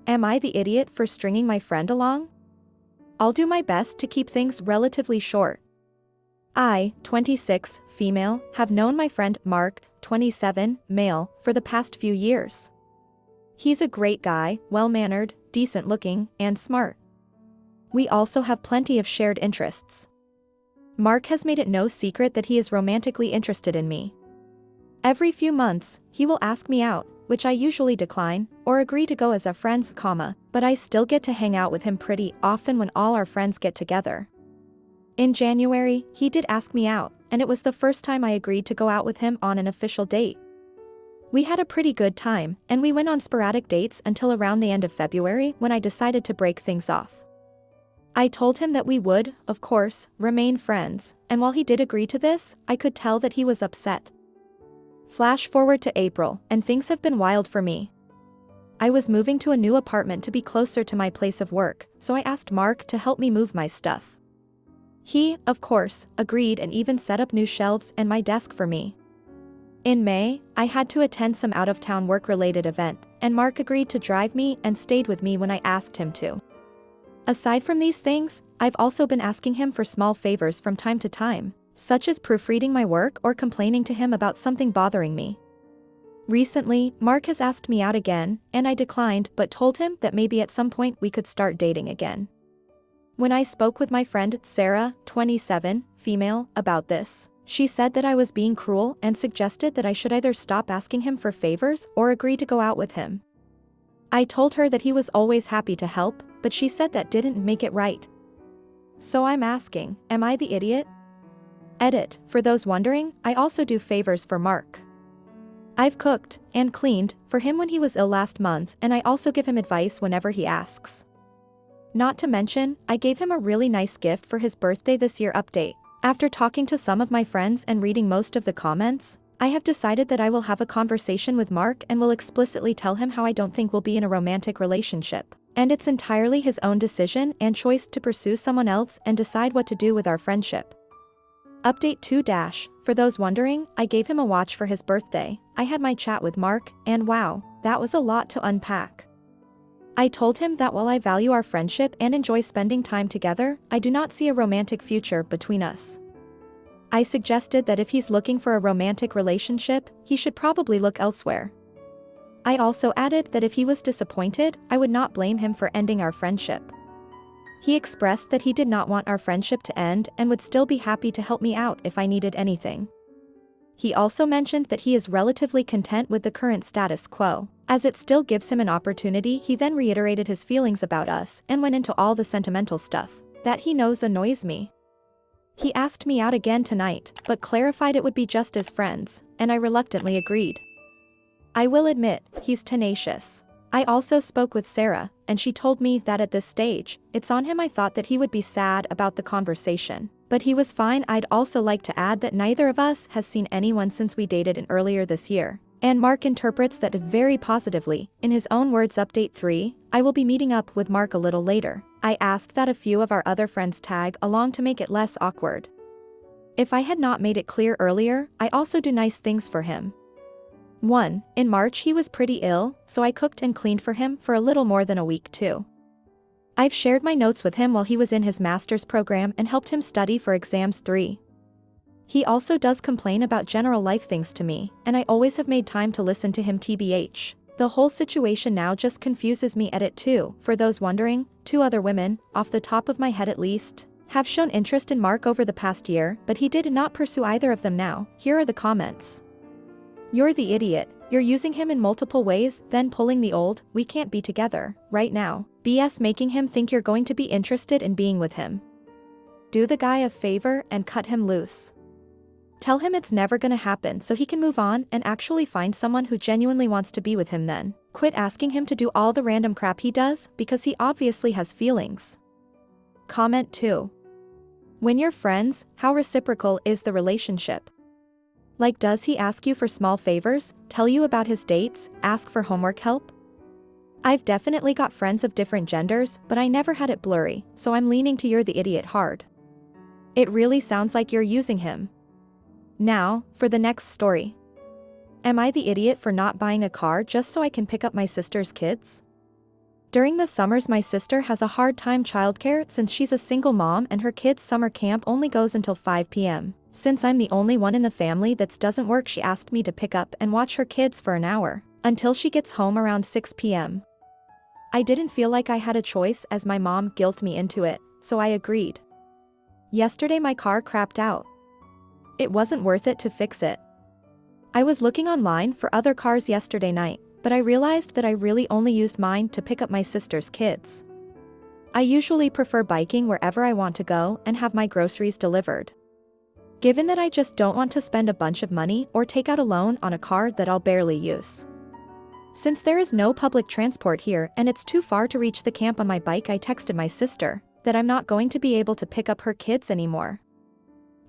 Am I the idiot for stringing my friend along? I'll do my best to keep things relatively short. I, 26, female, have known my friend Mark, 27, male, for the past few years. He's a great guy, well-mannered, decent-looking, and smart. We also have plenty of shared interests. Mark has made it no secret that he is romantically interested in me. Every few months, he will ask me out, which I usually decline, or agree to go as a friends, but I still get to hang out with him pretty often when all our friends get together. In January, he did ask me out, and it was the first time I agreed to go out with him on an official date. We had a pretty good time, and we went on sporadic dates until around the end of February when I decided to break things off. I told him that we would, of course, remain friends, and while he did agree to this, I could tell that he was upset. Flash forward to April, and things have been wild for me. I was moving to a new apartment to be closer to my place of work, so I asked Mark to help me move my stuff. He, of course, agreed and even set up new shelves and my desk for me. In May, I had to attend some out-of-town work-related event, and Mark agreed to drive me and stayed with me when I asked him to. Aside from these things, I've also been asking him for small favors from time to time, such as proofreading my work or complaining to him about something bothering me. Recently, Mark has asked me out again, and I declined but told him that maybe at some point we could start dating again. When I spoke with my friend Sarah, 27, female, about this, she said that I was being cruel and suggested that I should either stop asking him for favors or agree to go out with him. I told her that he was always happy to help, but she said that didn't make it right. So I'm asking, am I the idiot? Edit, for those wondering, I also do favors for Mark. I've cooked and cleaned for him when he was ill last month, and I also give him advice whenever he asks. Not to mention, I gave him a really nice gift for his birthday this year. Update. After talking to some of my friends and reading most of the comments, I have decided that I will have a conversation with Mark and will explicitly tell him how I don't think we'll be in a romantic relationship, and it's entirely his own decision and choice to pursue someone else and decide what to do with our friendship. Update 2. For those wondering, I gave him a watch for his birthday. I had my chat with Mark, and wow, that was a lot to unpack. I told him that while I value our friendship and enjoy spending time together, I do not see a romantic future between us. I suggested that if he's looking for a romantic relationship, he should probably look elsewhere. I also added that if he was disappointed, I would not blame him for ending our friendship. He expressed that he did not want our friendship to end and would still be happy to help me out if I needed anything. He also mentioned that he is relatively content with the current status quo, as it still gives him an opportunity. He then reiterated his feelings about us and went into all the sentimental stuff that he knows annoys me. He asked me out again tonight, but clarified it would be just as friends, and I reluctantly agreed. I will admit, he's tenacious. I also spoke with Sarah, and she told me that at this stage, it's on him. I thought that he would be sad about the conversation, but he was fine. I'd also like to add that neither of us has seen anyone since we dated in earlier this year, and Mark interprets that very positively. In his own words. Update 3, I will be meeting up with Mark a little later. I asked that a few of our other friends tag along to make it less awkward. If I had not made it clear earlier, I also do nice things for him. 1. In March he was pretty ill, so I cooked and cleaned for him for a little more than a week. 2. I've shared my notes with him while he was in his master's program and helped him study for exams. 3. He also does complain about general life things to me, and I always have made time to listen to him. TBH. The whole situation now just confuses me. Edit 2. For those wondering, 2 other women, off the top of my head at least, have shown interest in Mark over the past year, but he did not pursue either of them. Now, here are the comments. You're the idiot. You're using him in multiple ways, then pulling the old, we can't be together right now BS, making him think you're going to be interested in being with him. Do the guy a favor and cut him loose. Tell him it's never gonna happen so he can move on and actually find someone who genuinely wants to be with him. Then quit asking him to do all the random crap he does, because he obviously has feelings. Comment 2. When you're friends, how reciprocal is the relationship? Like, does he ask you for small favors, tell you about his dates, ask for homework help? I've definitely got friends of different genders, but I never had it blurry, so I'm leaning to you're the idiot hard. It really sounds like you're using him. Now, for the next story. Am I the idiot for not buying a car just so I can pick up my sister's kids? During the summers my sister has a hard time childcare since she's a single mom and her kids' summer camp only goes until 5 p.m. Since I'm the only one in the family that doesn't work, she asked me to pick up and watch her kids for an hour, until she gets home around 6 p.m. I didn't feel like I had a choice as my mom guilted me into it, so I agreed. Yesterday my car crapped out. It wasn't worth it to fix it. I was looking online for other cars yesterday night, but I realized that I really only used mine to pick up my sister's kids. I usually prefer biking wherever I want to go and have my groceries delivered. Given that I just don't want to spend a bunch of money or take out a loan on a car that I'll barely use. Since there is no public transport here and it's too far to reach the camp on my bike, I texted my sister that I'm not going to be able to pick up her kids anymore.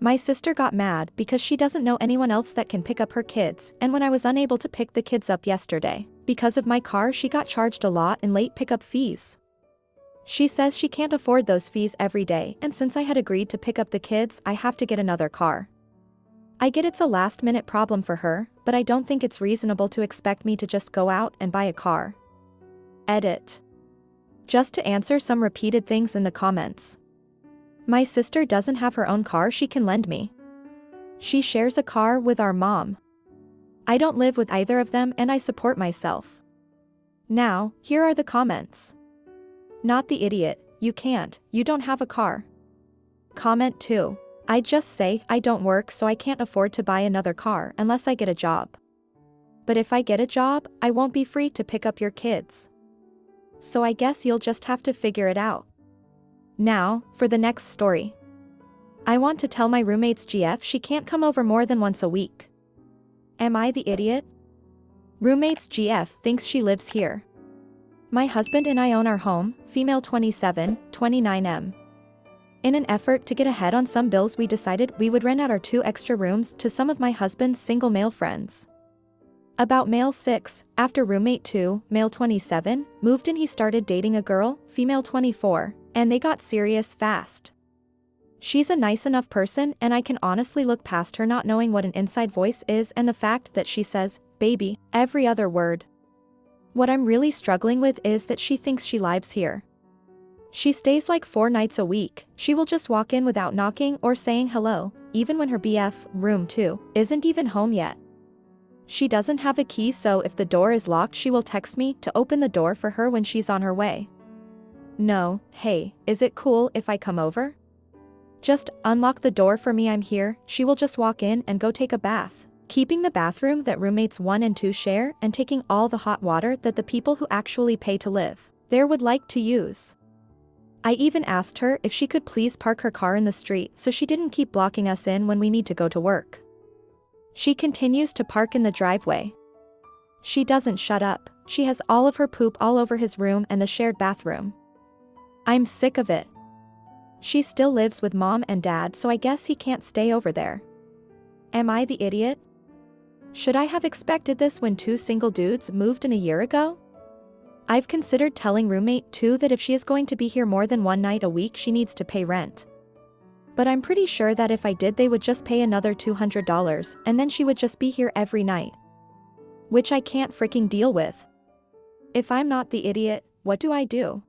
My sister got mad because she doesn't know anyone else that can pick up her kids, and when I was unable to pick the kids up yesterday, because of my car, she got charged a lot in late pickup fees. She says she can't afford those fees every day, and since I had agreed to pick up the kids, I have to get another car. I get it's a last-minute problem for her, but I don't think it's reasonable to expect me to just go out and buy a car. Edit. Just to answer some repeated things in the comments. My sister doesn't have her own car she can lend me. She shares a car with our mom. I don't live with either of them and I support myself. Now, here are the comments. Not the idiot, you can't, you don't have a car. Comment 2. I just say I don't work so I can't afford to buy another car unless I get a job. But if I get a job, I won't be free to pick up your kids. So I guess you'll just have to figure it out. Now, for the next story. I want to tell my roommate's GF she can't come over more than once a week. Am I the idiot? Roommate's GF thinks she lives here. My husband and I own our home, female 27, 29M. In an effort to get ahead on some bills, we decided we would rent out our 2 extra rooms to some of my husband's single male friends. About male 6, after roommate 2, male 27, moved in, he started dating a girl, female 24. And they got serious fast. She's a nice enough person and I can honestly look past her not knowing what an inside voice is and the fact that she says, baby, every other word. What I'm really struggling with is that she thinks she lives here. She stays like 4 nights a week, she will just walk in without knocking or saying hello, even when her BF, room 2, isn't even home yet. She doesn't have a key, so if the door is locked she will text me to open the door for her when she's on her way. No, hey, is it cool if I come over? Just unlock the door for me, I'm here. She will just walk in and go take a bath, keeping the bathroom that roommates 1 and 2 share and taking all the hot water that the people who actually pay to live there would like to use. I even asked her if she could please park her car in the street so she didn't keep blocking us in when we need to go to work. She continues to park in the driveway. She doesn't shut up. She has all of her poop all over his room and the shared bathroom. I'm sick of it. She still lives with mom and dad, so I guess he can't stay over there. Am I the idiot? Should I have expected this when 2 single dudes moved in a year ago? I've considered telling roommate 2 that if she is going to be here more than 1 night a week she needs to pay rent. But I'm pretty sure that if I did they would just pay another $200 and then she would just be here every night. Which I can't freaking deal with. If I'm not the idiot, what do I do?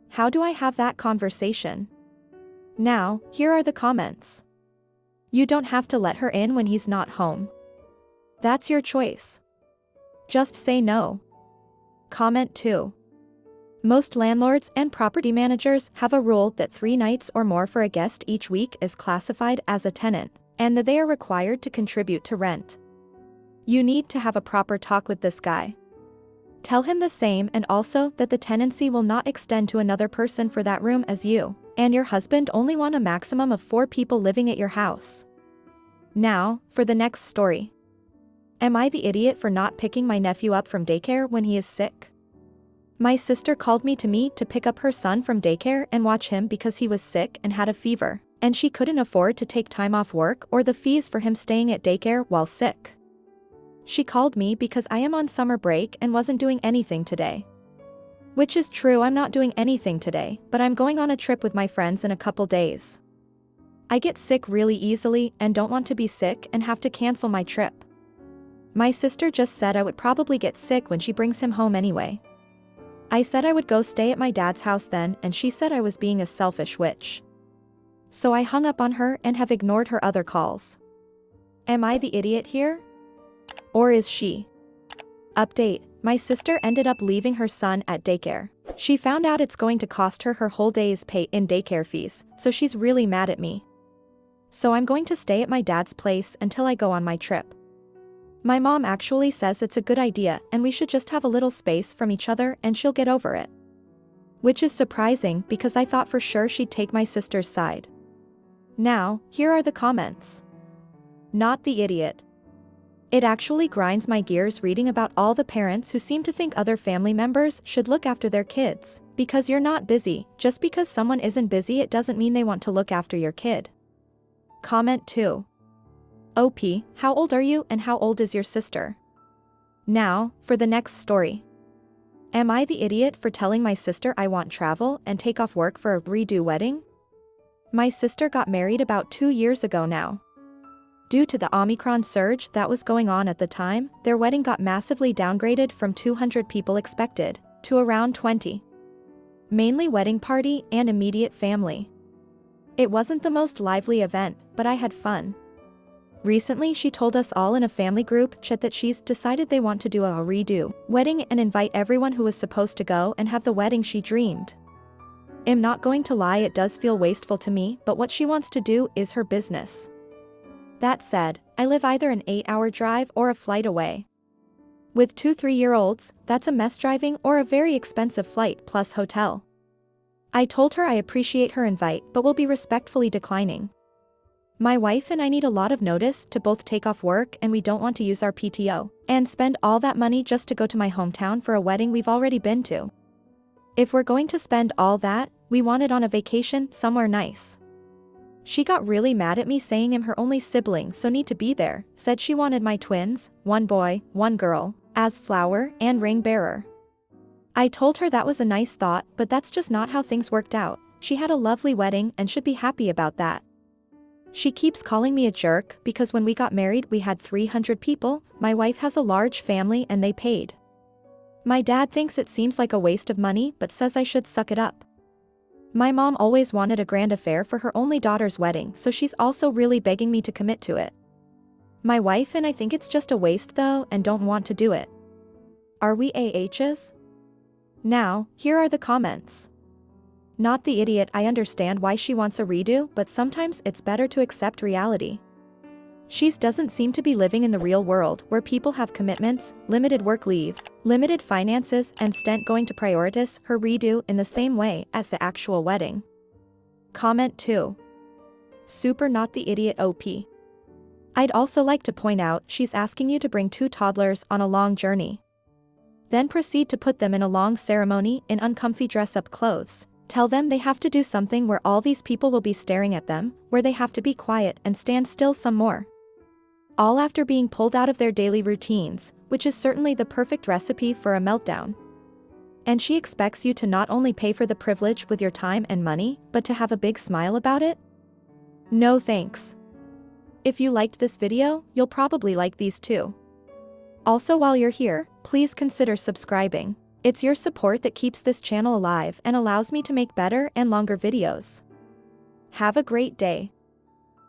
How do I have that conversation? Now, here are the comments. You don't have to let her in when he's not home. That's your choice. Just say no. Comment 2. Most landlords and property managers have a rule that 3 nights or more for a guest each week is classified as a tenant, and that they are required to contribute to rent. You need to have a proper talk with this guy. Tell him the same, and also that the tenancy will not extend to another person for that room, as you and your husband only want a maximum of 4 people living at your house. Now, for the next story. Am I the idiot for not picking my nephew up from daycare when he is sick? My sister called me to pick up her son from daycare and watch him because he was sick and had a fever, and she couldn't afford to take time off work or the fees for him staying at daycare while sick. She called me because I am on summer break and wasn't doing anything today. Which is true, I'm not doing anything today, but I'm going on a trip with my friends in a couple days. I get sick really easily and don't want to be sick and have to cancel my trip. My sister just said I would probably get sick when she brings him home anyway. I said I would go stay at my dad's house then, and she said I was being a selfish witch. So I hung up on her and have ignored her other calls. Am I the idiot here? Or is she? Update: my sister ended up leaving her son at daycare. She found out it's going to cost her her whole day's pay in daycare fees, so she's really mad at me. So I'm going to stay at my dad's place until I go on my trip. My mom actually says it's a good idea and we should just have a little space from each other and she'll get over it. Which is surprising because I thought for sure she'd take my sister's side. Now, here are the comments. Not the idiot. It actually grinds my gears reading about all the parents who seem to think other family members should look after their kids. Because you're not busy, just because someone isn't busy it doesn't mean they want to look after your kid. Comment 2. OP, how old are you and how old is your sister? Now, for the next story. Am I the idiot for telling my sister I want travel and take off work for a redo wedding? My sister got married about 2 years ago now. Due to the Omicron surge that was going on at the time, their wedding got massively downgraded from 200 people expected to around 20. Mainly wedding party and immediate family. It wasn't the most lively event, but I had fun. Recently she told us all in a family group chat that she's decided they want to do a redo wedding and invite everyone who was supposed to go and have the wedding she dreamed. I'm not going to lie, it does feel wasteful to me, but what she wants to do is her business. That said, I live either an 8-hour drive or a flight away. With 2 3-year-olds, that's a mess driving or a very expensive flight plus hotel. I told her I appreciate her invite but will be respectfully declining. My wife and I need a lot of notice to both take off work and we don't want to use our PTO and spend all that money just to go to my hometown for a wedding we've already been to. If we're going to spend all that, we want it on a vacation somewhere nice. She got really mad at me saying I'm her only sibling so need to be there, said she wanted my twins, 1 boy, 1 girl, as flower and ring bearer. I told her that was a nice thought, but that's just not how things worked out. She had a lovely wedding and should be happy about that. She keeps calling me a jerk because when we got married we had 300 people, my wife has a large family and they paid. My dad thinks it seems like a waste of money but says I should suck it up. My mom always wanted a grand affair for her only daughter's wedding, so she's also really begging me to commit to it. My wife and I think it's just a waste though and don't want to do it. Are we AHs? Now, here are the comments. Not the idiot, I understand why she wants a redo, but sometimes it's better to accept reality. She doesn't seem to be living in the real world where people have commitments, limited work leave, limited finances and going to prioritize her redo in the same way as the actual wedding. Comment 2. Super not the idiot OP. I'd also like to point out she's asking you to bring 2 toddlers on a long journey. Then proceed to put them in a long ceremony in uncomfy dress-up clothes. Tell them they have to do something where all these people will be staring at them, where they have to be quiet and stand still some more. All after being pulled out of their daily routines, which is certainly the perfect recipe for a meltdown. And she expects you to not only pay for the privilege with your time and money, but to have a big smile about it? No thanks. If you liked this video, you'll probably like these too. Also, while you're here, please consider subscribing. It's your support that keeps this channel alive and allows me to make better and longer videos. Have a great day.